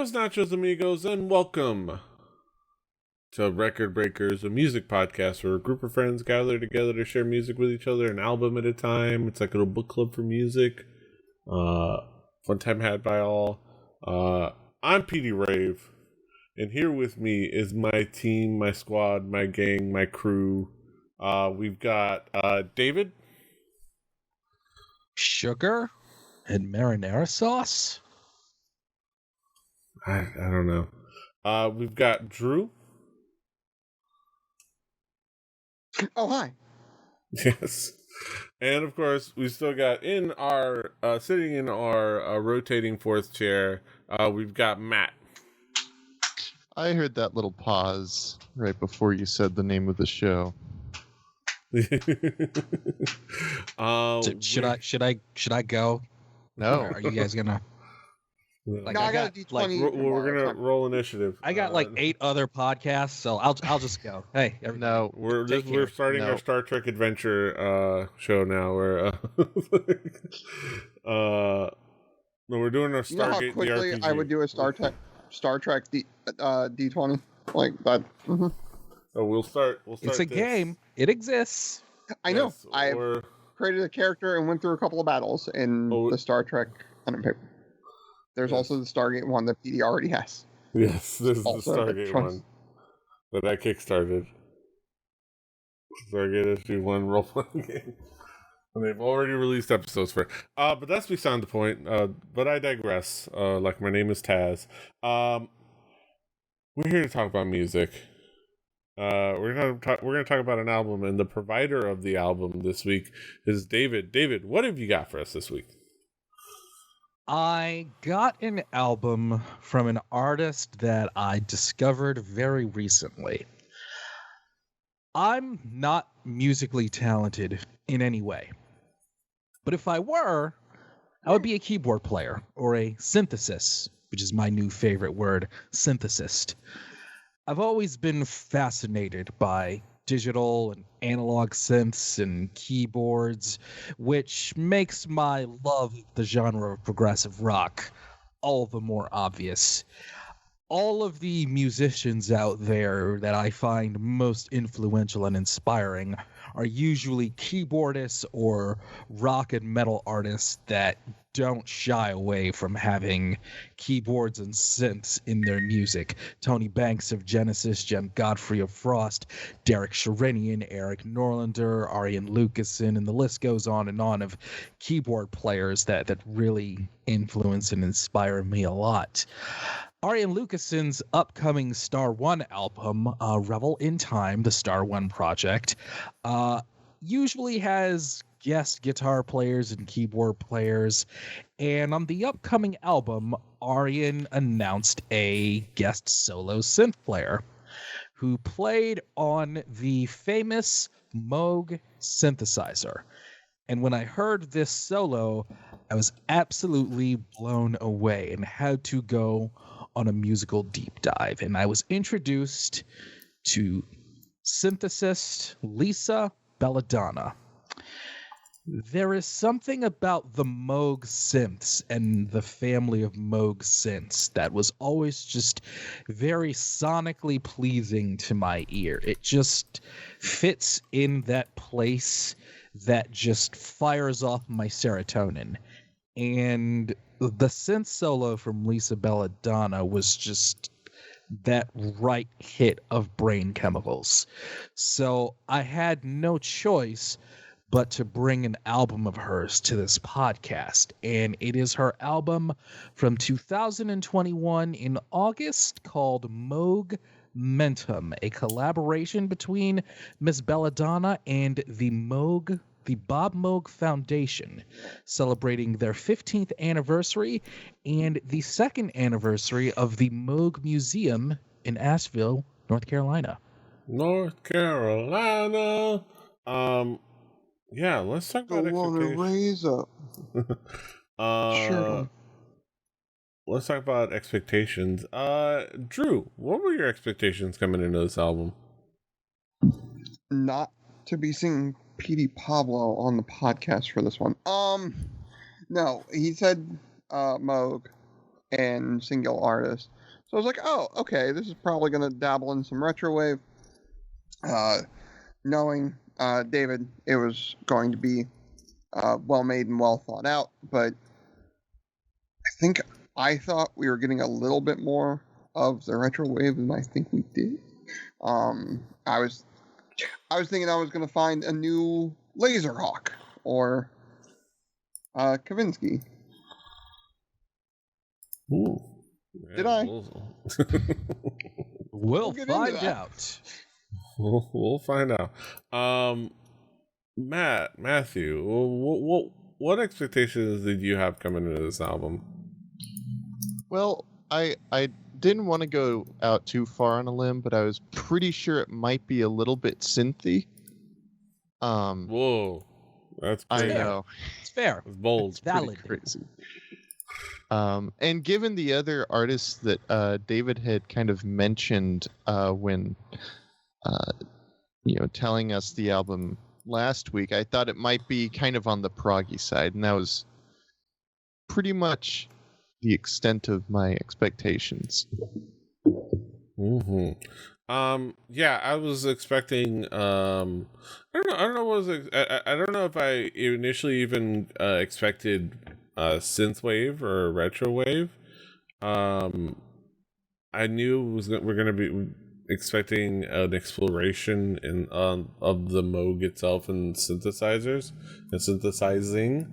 Buenos nachos, amigos, and welcome to Record Breakers, a music podcast where a group of friends gather together to share music with each other, an album at a time. It's like a little book club for music. Fun time had by all. I'm Petey Rave, and here with me is my team, my squad, my gang, my crew. We've got David. Sugar and marinara sauce? I don't know. We've got Drew. Oh, hi. Yes. And of course, we still got in our, sitting in our rotating fourth chair, we've got Matt. I heard that little pause right before you said the name of the show. Should I go? No. Or are you guys gonna? Like, no, I got a D20. We're gonna roll initiative. I got like 8 other podcasts, so I'll just go. Hey, no, we're starting our Star Trek adventure show now. Where no, we're doing our Stargate. You know how quickly RPG. I would do a Star Trek D20 like that. Mm-hmm. Oh, we'll start. It's a game. It exists. I know. I created a character and went through a couple of battles in the Star Trek pen and paper. There's also the Stargate one that Petey already has. Yes, this is the Stargate one that I kickstarted. Stargate SG-1 role-playing game. And they've already released episodes for it. But that's beside the point. But I digress. Like my name is Taz. We're here to talk about music. We're gonna talk about an album, and the provider of the album this week is David. David, what have you got for us this week? I got an album from an artist that I discovered very recently. I'm not musically talented in any way, but if I were, I would be a keyboard player or a synthesist, which is my new favorite word, synthesist. I've always been fascinated by digital and analog synths and keyboards, which makes my love of the genre of progressive rock all the more obvious. All of the musicians out there that I find most influential and inspiring are usually keyboardists or rock and metal artists that don't shy away from having keyboards and synths in their music. Tony Banks of Genesis, Jem Godfrey of Frost, Derek Sherinian, Eric Norlander, Arian Lucassen, and the list goes on of keyboard players that really influence and inspire me a lot. Arian Lucassen's upcoming Star One album, Revel in Time, the Star One project, usually has guest guitar players and keyboard players, and on the upcoming album, Arian announced a guest solo synth player who played on the famous Moog synthesizer. And when I heard this solo, I was absolutely blown away and had to go on a musical deep dive. And I was introduced to synthesist Lisa Belladonna. There is something about the Moog synths and the family of Moog synths that was always just very sonically pleasing to my ear. It just fits in that place that just fires off my serotonin. And the synth solo from Lisa Belladonna was just that right hit of brain chemicals. So I had no choice but to bring an album of hers to this podcast. And it is her album from 2021 in August called Moogmentum, a collaboration between Miss Belladonna and the Bob Moog Foundation, celebrating their 15th anniversary and the 2nd anniversary of the Moog Museum in Asheville, North Carolina. North Carolina. Yeah, let's talk about expectations. Raise up. Sure. Let's talk about expectations. Drew, what were your expectations coming into this album? Not to be singing Petey Pablo on the podcast for this one. No, he said Moog, and single artist. So I was like, oh, okay, this is probably going to dabble in some retrowave. Knowing David, it was going to be well made and well thought out, but I thought we were getting a little bit more of the retrowave than I think we did. I was thinking I was going to find a new Laserhawk or Kavinsky. Ooh. Did I? We'll find out. We'll find out. Matthew, what expectations did you have coming into this album? Well, I didn't want to go out too far on a limb, but I was pretty sure it might be a little bit synthy. Whoa, that's crazy. I know. It's fair. It's bold. It's valid. Crazy. And given the other artists that David had kind of mentioned when telling us the album last week, I thought it might be kind of on the proggy side, and that was pretty much the extent of my expectations. Mm-hmm. Yeah, I was expecting. I don't know. I don't know if I initially even expected synthwave or retrowave. I knew we're gonna be expecting an exploration of the Moog itself and synthesizers and synthesizing.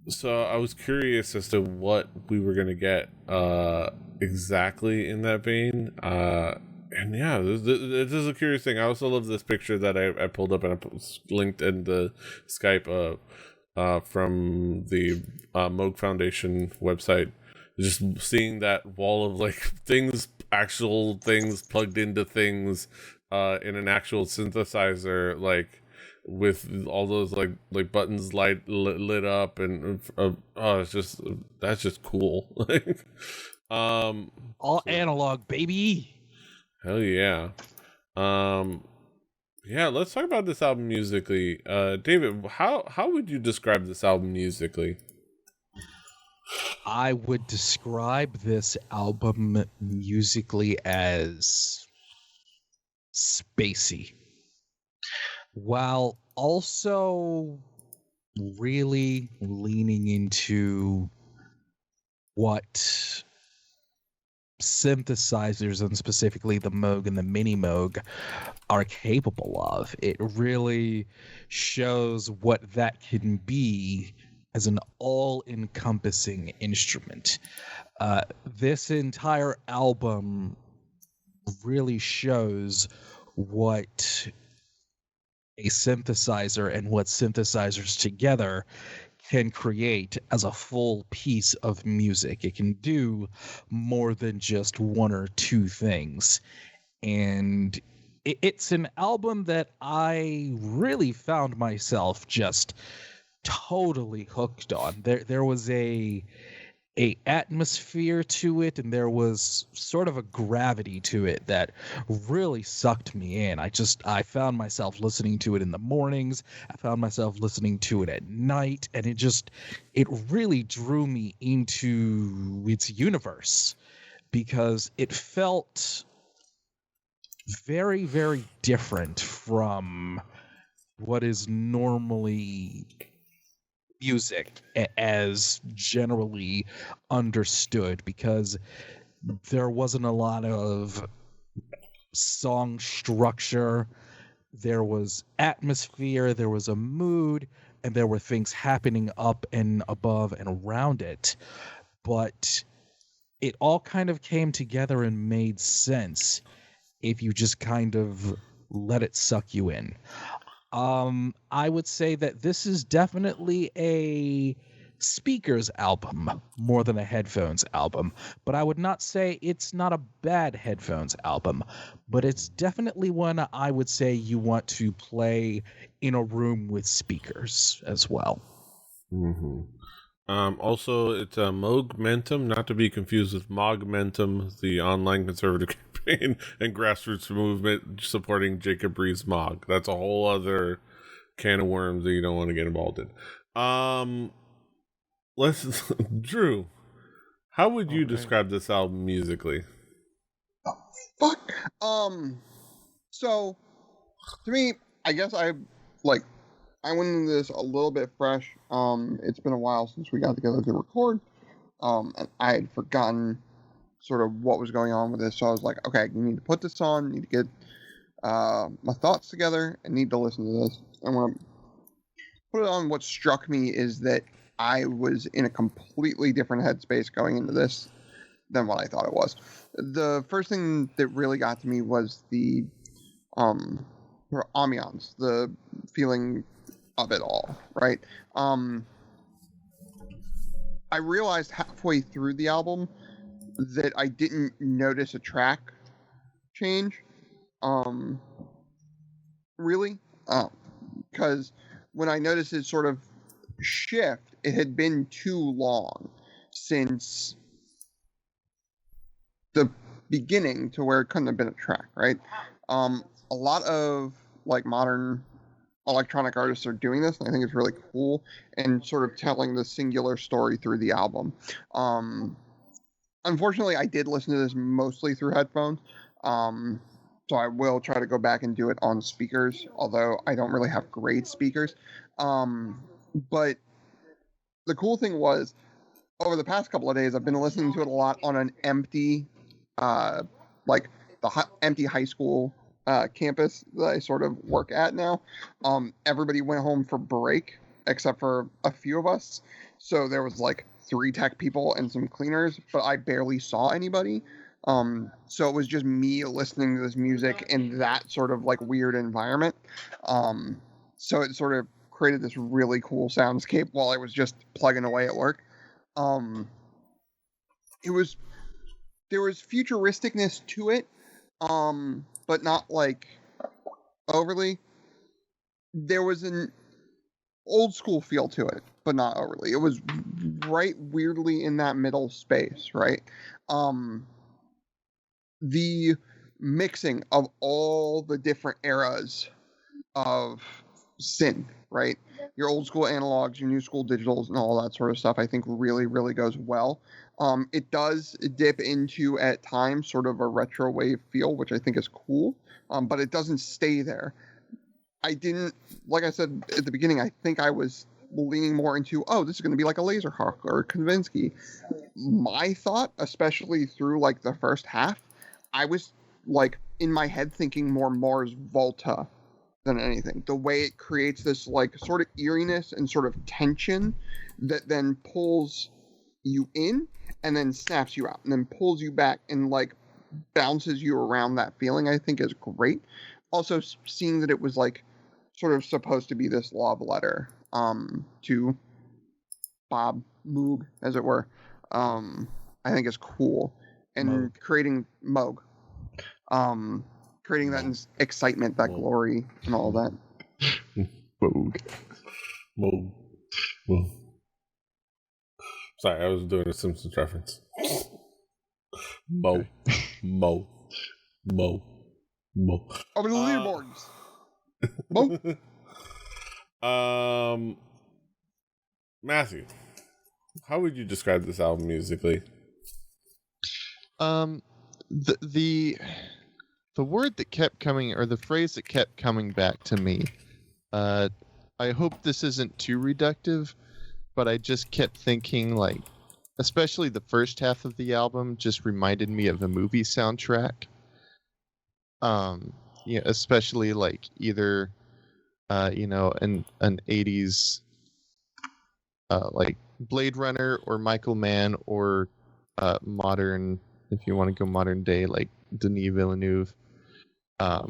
So I was curious as to what we were gonna get exactly in that vein. And yeah, this is a curious thing. I also love this picture that I pulled up and I linked in the Skype from the Moog Foundation website. Just seeing that wall of like actual things plugged into things in an actual synthesizer, like with all those like buttons lit up, and that's just cool. Like all analog, baby. Hell yeah. Yeah, let's talk about this album musically. David, how would you describe this album musically? I would describe this album musically as spacey, while also really leaning into what synthesizers, and specifically the Moog and the Mini Moog, are capable of. It really shows what that can be as an all-encompassing instrument. This entire album really shows what a synthesizer and what synthesizers together can create as a full piece of music. It can do more than just one or two things. And it's an album that I really found myself just totally hooked on. There was a atmosphere to it, and there was sort of a gravity to it that really sucked me in. I found myself listening to it in the mornings. I found myself listening to it at night, and it really drew me into its universe because it felt very, very different from what is normally music as generally understood, because there wasn't a lot of song structure. There was atmosphere, there was a mood, and there were things happening up and above and around it. But it all kind of came together and made sense if you just kind of let it suck you in. I would say that this is definitely a speakers album more than a headphones album, but I would not say it's not a bad headphones album, but it's definitely one I would say you want to play in a room with speakers as well. Mm-hmm. Also, it's a Moogmentum, not to be confused with Moogmentum, the online conservative campaign and grassroots movement supporting Jacob Rees Mogg. That's a whole other can of worms that you don't want to get involved in. let's Drew, how would you All right. describe this album musically? Fuck. So to me, I guess I went into this a little bit fresh. It's been a while since we got together to record. And I had forgotten sort of what was going on with this, so I was like, okay, you need to put this on, need to get my thoughts together, and need to listen to this. And when I put it on, what struck me is that I was in a completely different headspace going into this than what I thought it was. The first thing that really got to me was the ambiance, the feeling of it all, right? I realized halfway through the album that I didn't notice a track change, really, because when I noticed it sort of shift, it had been too long since the beginning to where it couldn't have been a track, right? A lot of like modern electronic artists are doing this, and I think it's really cool and sort of telling the singular story through the album. Unfortunately, I did listen to this mostly through headphones, so I will try to go back and do it on speakers, although I don't really have great speakers. But the cool thing was, over the past couple of days, I've been listening to it a lot on an empty, empty high school campus that I sort of work at now. Everybody went home for break except for a few of us, so there was like 3 tech people and some cleaners, but I barely saw anybody. So it was just me listening to this music in that sort of like weird environment. So it sort of created this really cool soundscape while I was just plugging away at work. There was futuristicness to it, but not like overly. There was an old school feel to it, but not overly. It was right weirdly in that middle space, right? The mixing of all the different eras of synth, right? Your old school analogs, your new school digitals, and all that sort of stuff, I think really, really goes well. It does dip into, at times, sort of a retro wave feel, which I think is cool, but it doesn't stay there. I didn't, like I said at the beginning, I think I was leaning more into, this is going to be like a Laserhawk or a Kavinsky. My thought, especially through like the first half, I was like in my head thinking more Mars Volta than anything. The way it creates this like sort of eeriness and sort of tension that then pulls you in and then snaps you out and then pulls you back and like bounces you around that feeling, I think is great. Also, seeing that it was like sort of supposed to be this love letter to Bob Moog, as it were, I think is cool. And creating Moog, creating that excitement, that glory, and all that. Moog. Sorry, I was doing a Simpsons reference. Mo. Over the leaderboards. Mo. Matthew, how would you describe this album musically? The word that kept coming, or the phrase that kept coming back to me, I hope this isn't too reductive, but I just kept thinking, like, especially the first half of the album just reminded me of a movie soundtrack. Yeah, especially like either an 80s like Blade Runner or Michael Mann, or modern, if you want to go modern day, like Denis Villeneuve. I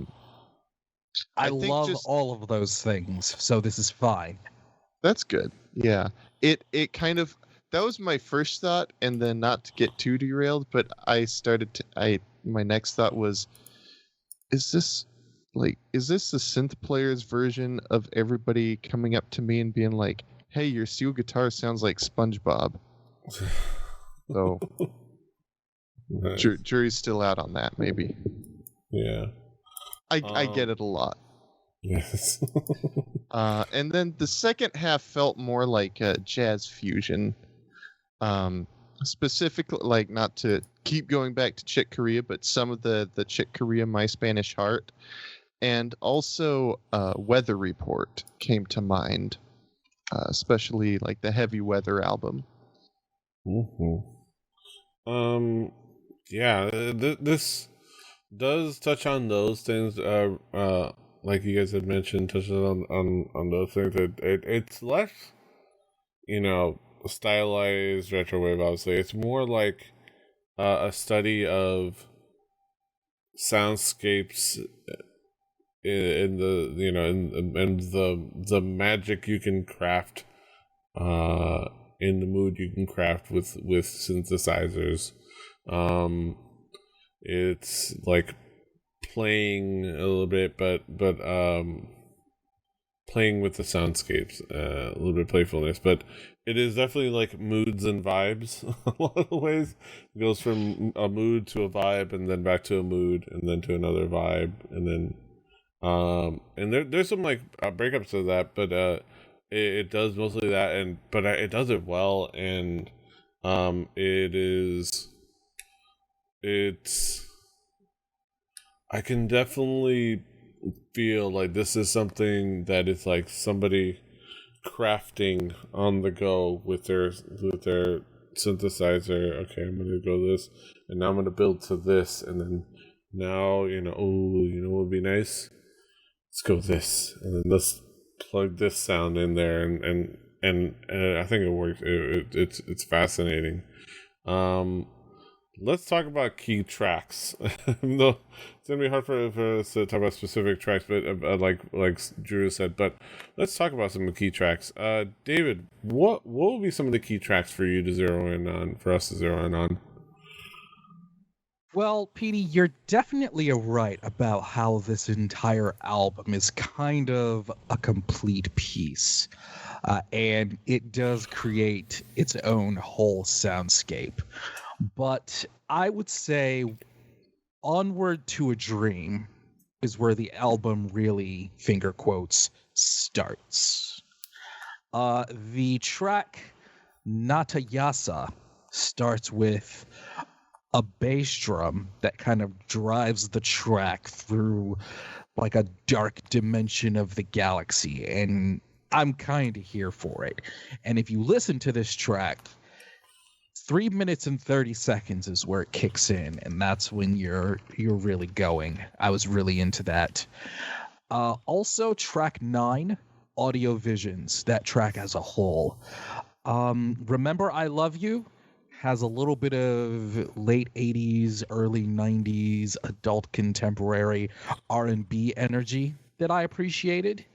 love all of those things, so this is fine. That's good. Yeah. It kind of, that was my first thought, and then not to get too derailed, but my next thought was, is this the synth player's version of everybody coming up to me and being like, hey, your steel guitar sounds like SpongeBob? So nice. Jury's still out on that, maybe. Yeah. I get it a lot. Yes. And then the second half felt more like a jazz fusion, Specifically, like, not to keep going back to Chick Corea, but some of the Chick Corea My Spanish Heart, and also Weather Report came to mind, especially like the Heavy Weather album. Yeah, this does touch on those things. Like you guys had mentioned, touches on those things. It's less, stylized retrowave. Obviously, it's more like a study of soundscapes in the and the magic you can craft in the mood you can craft with synthesizers. It's like playing a little bit, but playing with the soundscapes, a little bit of playfulness, but it is definitely like moods and vibes. A lot of the ways it goes from a mood to a vibe, and then back to a mood, and then to another vibe, and then and there's some like breakups of that, but it does mostly that, but it does it well, and it's I can definitely feel like this is something that is like somebody crafting on the go with their synthesizer. Okay, I'm gonna go this, and now I'm gonna build to this, and then now what would be nice? Let's go this, and then let's plug this sound in there, and I think it works. It's fascinating. Let's talk about key tracks. Though it's gonna be hard for us to talk about specific tracks, but like Drew said, but let's talk about some of the key tracks. David, what will be some of the key tracks for you to zero in on? For us to zero in on? Well, Petey, you're definitely right about how this entire album is kind of a complete piece. And it does create its own whole soundscape. But I would say Onward to a Dream is where the album really, finger quotes, starts. The track Natalya starts with a bass drum that kind of drives the track through like a dark dimension of the galaxy, and I'm kind of here for it. And if you listen to this track, 3 minutes and 30 seconds is where it kicks in, and that's when you're really going. I was really into that. Also, track 9, Audio Visions, that track as a whole. Remember I Love You has a little bit of late 80s, early 90s adult contemporary R&B energy that I appreciated.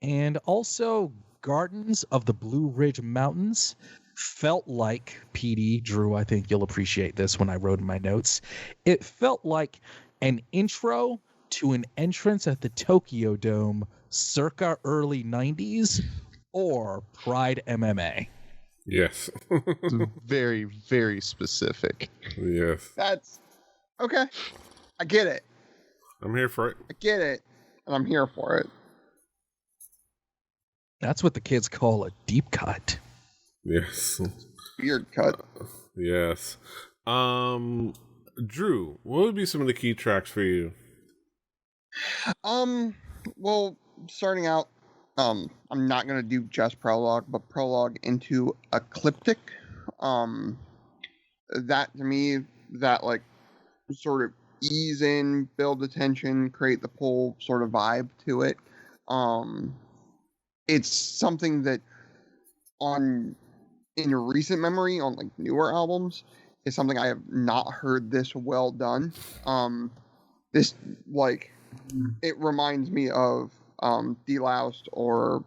And also Gardens of the Blue Ridge Mountains felt like, Petey, Drew, I think you'll appreciate this when I wrote in my notes, it felt like an intro to an entrance at the Tokyo Dome circa early 90s or Pride MMA. Yes. Very, very specific. Yes. That's okay. I get it. I'm here for it. I get it, and I'm here for it. That's what the kids call a deep cut. Yes. Weird cut. Yes. Drew, what would be some of the key tracks for you? Well, starting out, I'm not gonna do just Prologue, but Prologue into Ecliptic. That to me, that like sort of ease in, build the tension, create the pull sort of vibe to it. It's something that in recent memory on like newer albums is something I have not heard this well done. This like it reminds me of Deloused or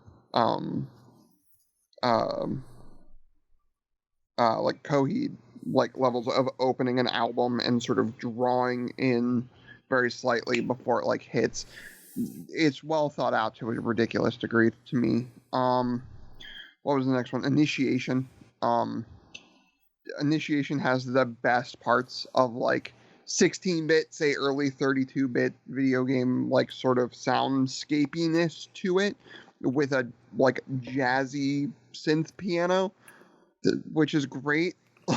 like Coheed, like levels of opening an album and sort of drawing in very slightly before it like hits. It's well thought out to a ridiculous degree to me. What was the next one? Initiation. Initiation has the best parts of like 16-bit, say early 32-bit video game like sort of soundscapiness to it with a like jazzy synth piano. which is great.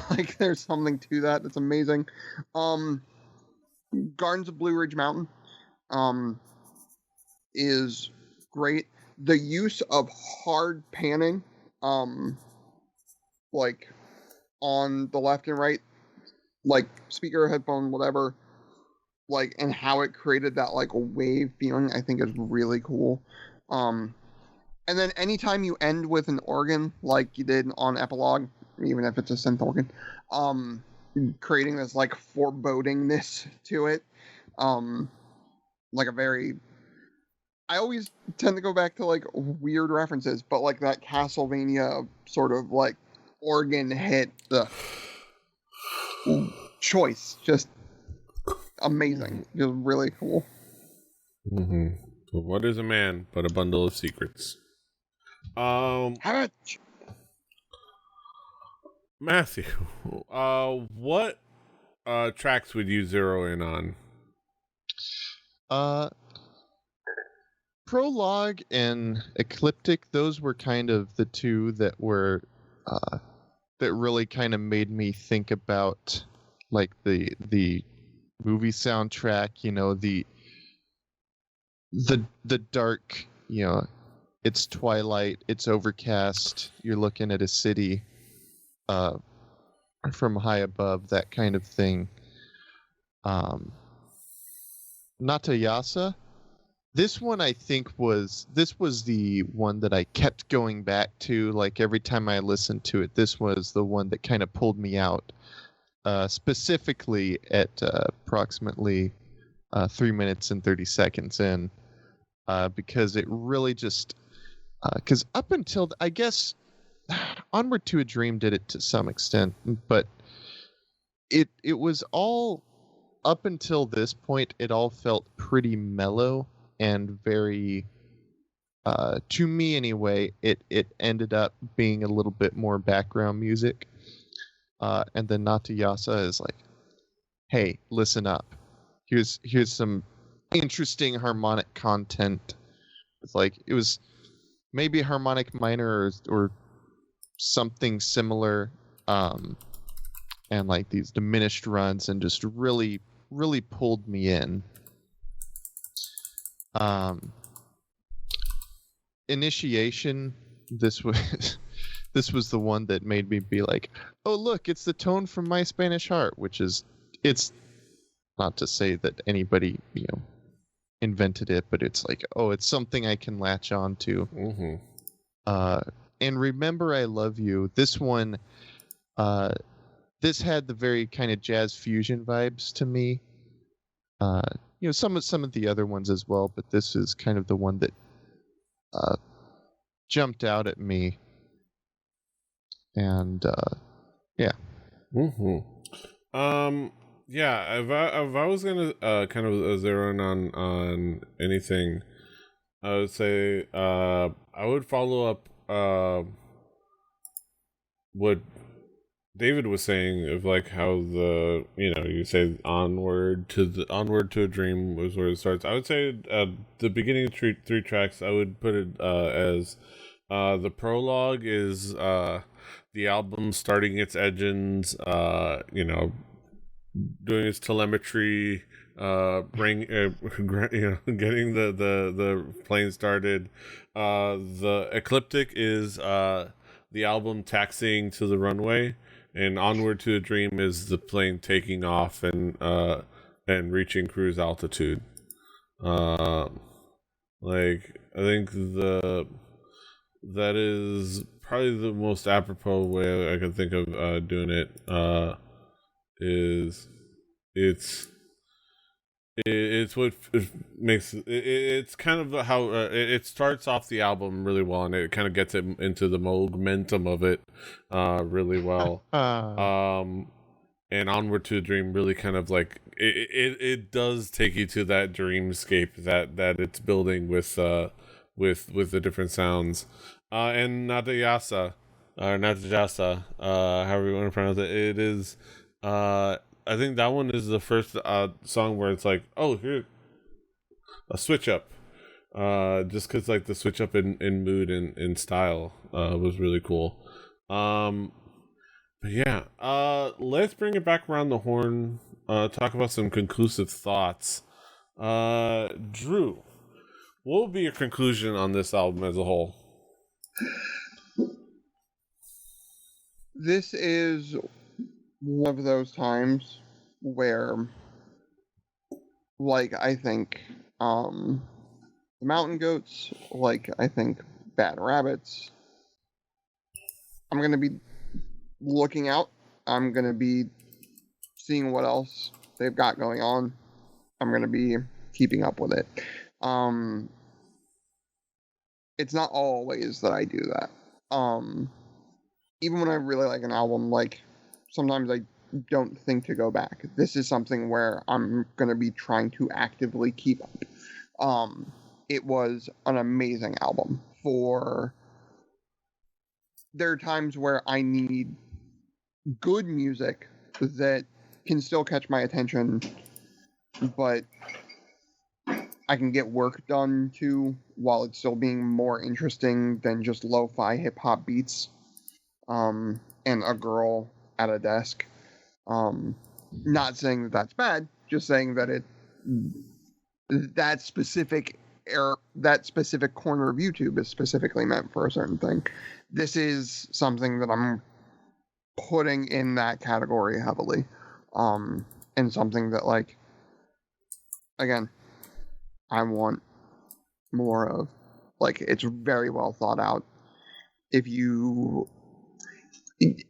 Like there's something to that that's amazing. Gardens of Blue Ridge Mountain is great. The use of hard panning, like on the left and right, like speaker, headphone, whatever, like, and how it created that like wave feeling, I think is really cool. And then anytime you end with an organ, like you did on Epilogue, even if it's a synth organ, creating this like forebodingness to it, like a very, I always tend to go back to like weird references, but like that Castlevania sort of like organ hit, the choice, just amazing, just really cool. Mm-hmm. So what is a man but a bundle of secrets? Matthew, what tracks would you zero in on? Prologue and Ecliptic, those were kind of the two that were that really kind of made me think about like the movie soundtrack, you know, the dark, you know, it's twilight, it's overcast, you're looking at a city from high above, that kind of thing. Natalya, this one I think was the one that I kept going back to, like every time I listened to it, this was the one that kind of pulled me out, specifically at approximately 3 minutes and 30 seconds in, because it really just, because up until, I guess, Onward to a Dream did it to some extent, but it was all, up until this point, it all felt pretty mellow and very, to me anyway, it ended up being a little bit more background music. And then Natalya is like, hey, listen up. Here's some interesting harmonic content. It's like, it was maybe harmonic minor or something similar, and like these diminished runs, and just really pulled me in. Initiation, this was the one that made me be like, oh look, it's the tone from My Spanish Heart, which is, it's not to say that anybody, you know, invented it, but it's like, oh, it's something I can latch on to. Mm-hmm. And Remember I Love You, this one, this had the very kind of jazz fusion vibes to me. You know, some of the other ones as well, but this is kind of the one that jumped out at me. And yeah. Mm-hmm. Yeah, if I was gonna kind of zero in on anything, I would say I would follow up what David was saying of like how the, you know, you say Onward to a Dream was where it starts. I would say the beginning of three tracks, I would put it as the prologue is the album starting its engines, you know, doing its telemetry, getting the plane started. The Ecliptic is the album taxiing to the runway, and Onward to a Dream is the plane taking off and reaching cruise altitude. Like, I think that is probably the most apropos way I can think of doing it. Is it's what makes it's kind of how it starts off the album really well, and it kind of gets it into the Moogmentum of it really well. And Onward to a Dream really kind of like it does take you to that dreamscape that it's building with the different sounds. And Natalya, however you want to pronounce it, it is I think that one is the first song where it's like, oh, here, a switch up. Just because like the switch up in mood and in style was really cool. But yeah, let's bring it back around the horn. Talk about some conclusive thoughts. Drew, what will be your conclusion on this album as a whole? This is one of those times where, like, I think the Mountain Goats, like, I think Bad Rabbits, I'm going to be looking out. I'm going to be seeing what else they've got going on. I'm going to be keeping up with it. It's not always that I do that. Even when I really like an album, like, sometimes I don't think to go back. This is something where I'm going to be trying to actively keep up. It was an amazing album. There are times where I need good music that can still catch my attention, but I can get work done too, while it's still being more interesting than just lo-fi hip-hop beats and a girl at a desk. Not saying that that's bad, just saying that that specific corner of YouTube is specifically meant for a certain thing. This is something that I'm putting in that category heavily, and something that, like, again, I want more of. Like, it's very well thought out. And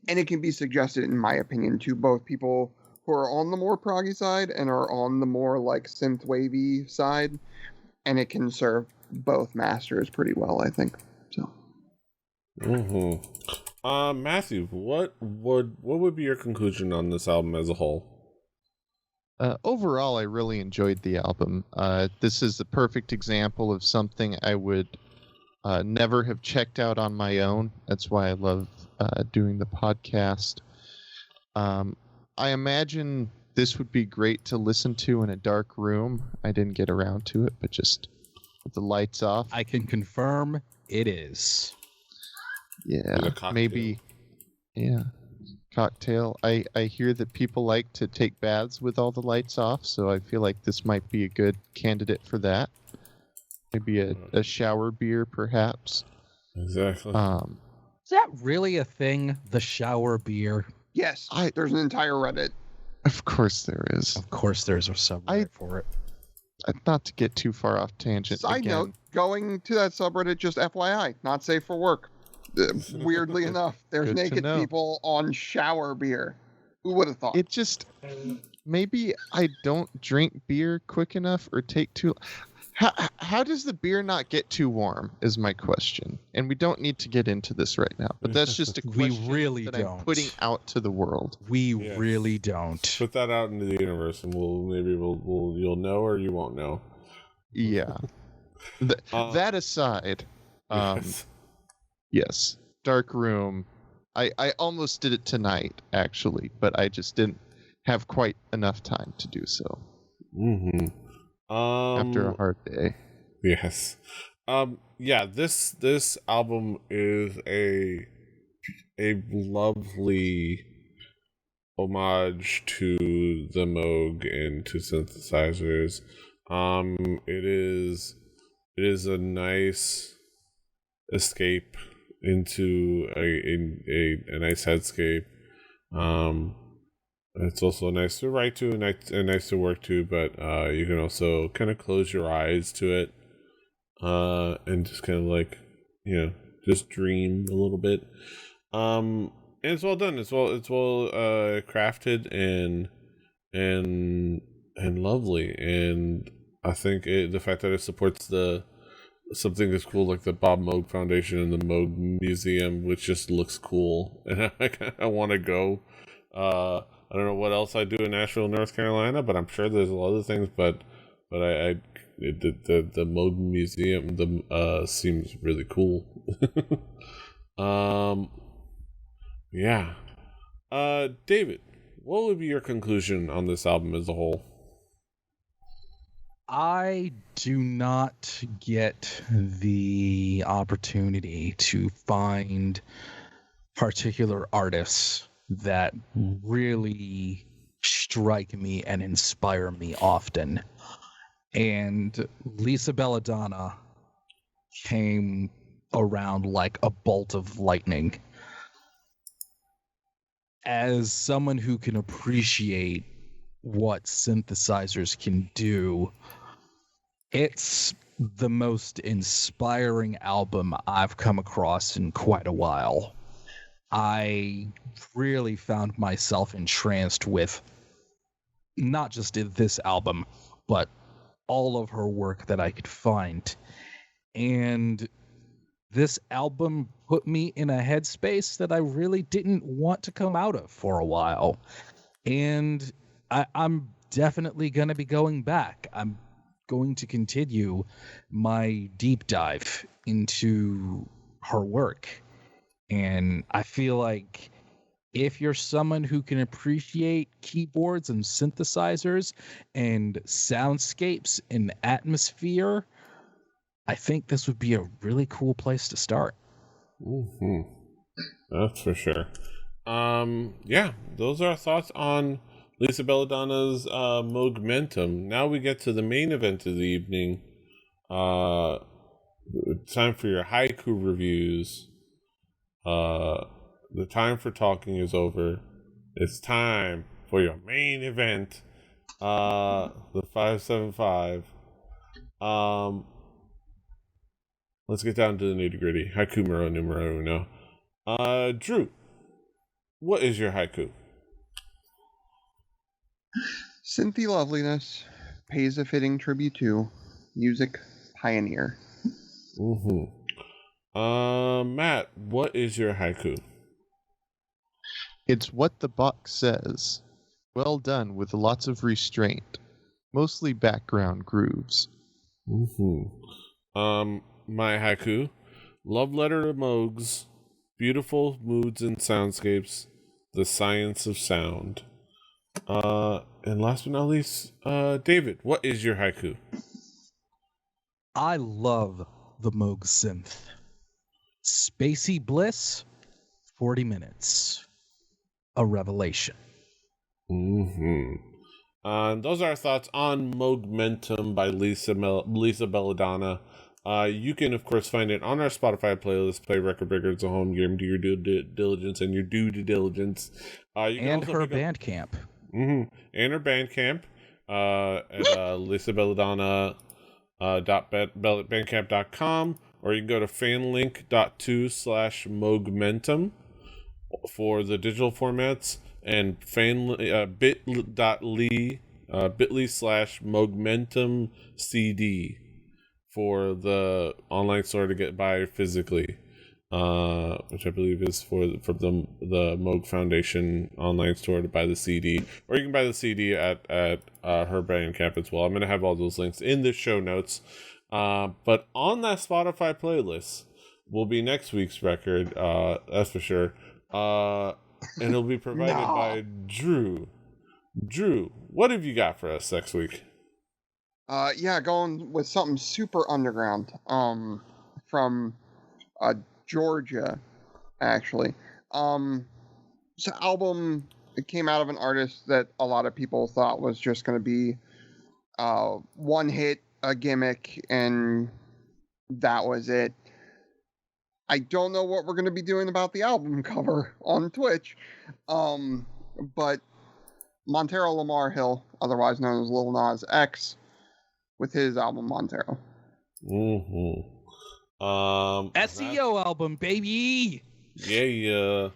it can be suggested, in my opinion, to both people who are on the more proggy side and are on the more, like, synth wavy side, and it can serve both masters pretty well, I think. So. Matthew, what would be your conclusion on this album as a whole? Overall, I really enjoyed the album. This is the perfect example of something I would never have checked out on my own. That's why I love doing the podcast. I imagine this would be great to listen to in a dark room. I didn't get around to it, but just with the lights off. I can confirm it is. Yeah, maybe. Yeah. Cocktail. I hear that people like to take baths with all the lights off, so I feel like this might be a good candidate for that. Maybe a shower beer, perhaps. Exactly. Is that really a thing? The shower beer? Yes, there's an entire Reddit. Of course there is. Of course there's a subreddit for it. Not to get too far off tangent. Side note, going to that subreddit, just FYI, not safe for work. Weirdly enough, there's naked people on shower beer. Who would have thought? It just, maybe I don't drink beer quick enough or take too. How does the beer not get too warm? Is my question, and we don't need to get into this right now. But that's just a question I'm putting out to the world. We really don't. Put that out into the universe, and you'll know or you won't know. Yeah. That aside. Yes, dark room. I almost did it tonight, actually, but I just didn't have quite enough time to do so. After a hard day. Yes. Yeah, this album is a lovely homage to the Moog and to synthesizers. It is a nice escape into a nice headscape. It's also nice to write to and nice to work to, but you can also kind of close your eyes to it and just kind of, like, just dream a little bit. And it's well done. It's well crafted and lovely, and I think the fact that it supports something that's cool, like the Bob Moog Foundation and the Moog Museum, which just looks cool, and I want to go. I don't know what else I do in Nashville, North Carolina, but I'm sure there's a lot of other things. But the Moog Museum seems really cool. Yeah. David, what would be your conclusion on this album as a whole? I do not get the opportunity to find particular artists that really strike me and inspire me often. And Lisa Belladonna came around like a bolt of lightning. As someone who can appreciate what synthesizers can do, it's the most inspiring album I've come across in quite a while. I really found myself entranced with not just this album, but all of her work that I could find. And this album put me in a headspace that I really didn't want to come out of for a while. And I'm definitely going to be going back. I'm going to continue my deep dive into her work. And I feel like if you're someone who can appreciate keyboards and synthesizers and soundscapes and atmosphere, I think this would be a really cool place to start. Mm-hmm. That's for sure. Yeah, those are our thoughts on Lisa Belladonna's Moogmentum. Now we get to the main event of the evening. Time for your haiku reviews. The time for talking is over. It's time for your main event. The 575. Let's get down to the nitty gritty. Haiku numero uno. Drew, what is your haiku? Cynthia Loveliness pays a fitting tribute to music pioneer. Mm-hmm. Matt, what is your haiku? It's what the box says. Well done with lots of restraint. Mostly background grooves. Mm-hmm. My haiku. Love letter to Moogs. Beautiful moods and soundscapes. The science of sound. And last but not least, David, what is your haiku? I love the Moog synth. Spacey bliss, 40 minutes. A revelation. Mm-hmm. Those are our thoughts on Moogmentum by Lisa Belladonna. You can, of course, find it on our Spotify playlist. Play Record Breakers at home. Get them to your due diligence and your due diligence. You can and also her Bandcamp. And her Bandcamp at lisabelladonna.bandcamp.com, or you can go to fanlink.to/Moogmentum for the digital formats, and bit.ly/Moogmentum CD for the online store to get by physically, which I believe is for the Moog Foundation online store to buy the CD, or you can buy the CD at her Bandcamp as well. I'm going to have all those links in the show notes. But on that Spotify playlist will be next week's record, that's for sure. And it'll be provided by Drew. Drew, what have you got for us next week? Going with something super underground. From Georgia, actually. It's an album that came out of an artist that a lot of people thought was just going to be one hit, a gimmick, and that was it. I don't know what we're going to be doing about the album cover on Twitch, but Montero Lamar Hill, otherwise known as Lil Nas X, with his album Montero. Mm-hmm. SEO album, baby. Yeah.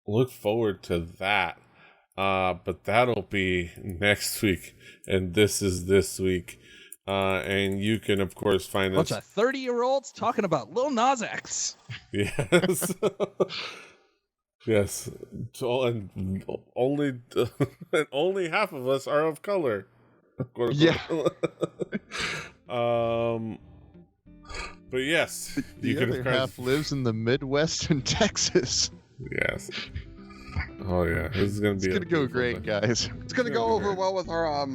Look forward to that. But that'll be next week, and this is this week. And you can, of course, find us. Bunch of 30-year-olds talking about Lil Nas X. Yes. Yes. And only half of us are of color. Yeah. But yes, the other half lives in the Midwest and Texas. Yes. Oh yeah, this is gonna go great, guys. It's gonna go over well with our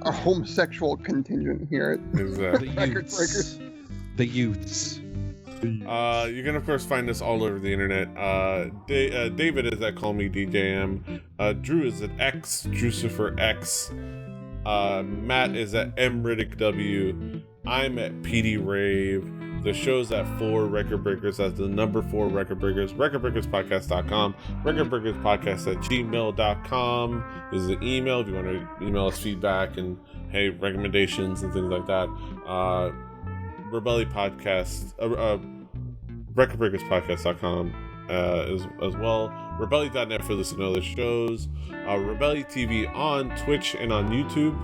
homosexual contingent here at Exactly. Record Breakers. The youths. You can of course find us all over the internet. David is at Call Me DJM. Drew is at X Drucifer X. Matt is at MRiddickW. I'm at PD Rave. The show's at 4 Record Breakers. That's the number 4 Record Breakers. RecordBreakersPodcast.com. RecordBreakersPodcast@gmail.com is the email if you want to email us feedback and hey recommendations and things like that. Rebelli Podcast. RecordBreakersPodcast.com as well. Rebelli.net for listening to other shows. Rebelli TV on Twitch and on YouTube.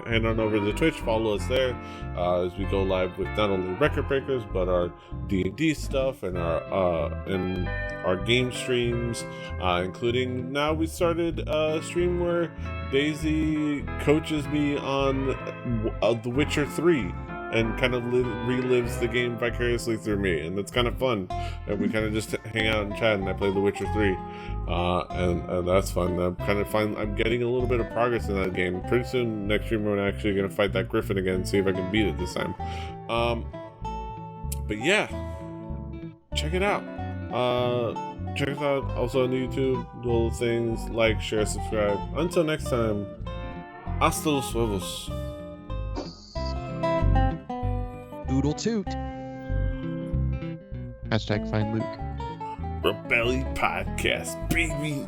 Head on over to the Twitch, follow us there as we go live with not only Record Breakers but our D&D stuff and our game streams, including now we started a stream where Daisy coaches me on The Witcher 3 and kind of relives the game vicariously through me, and it's kind of fun. And we kind of just hang out and chat, and I play The Witcher 3, and that's fun. I'm getting a little bit of progress in that game. Pretty soon, next stream, we're actually going to fight that Griffin again and see if I can beat it this time. But yeah, check it out. Check us out also on YouTube. Do all the things, like, share, subscribe. Until next time, hasta los huevos. Oodle toot. Hashtag find Luke. Rebelli Podcast, baby.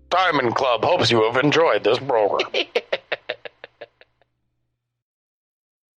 Diamond Club hopes you have enjoyed this program.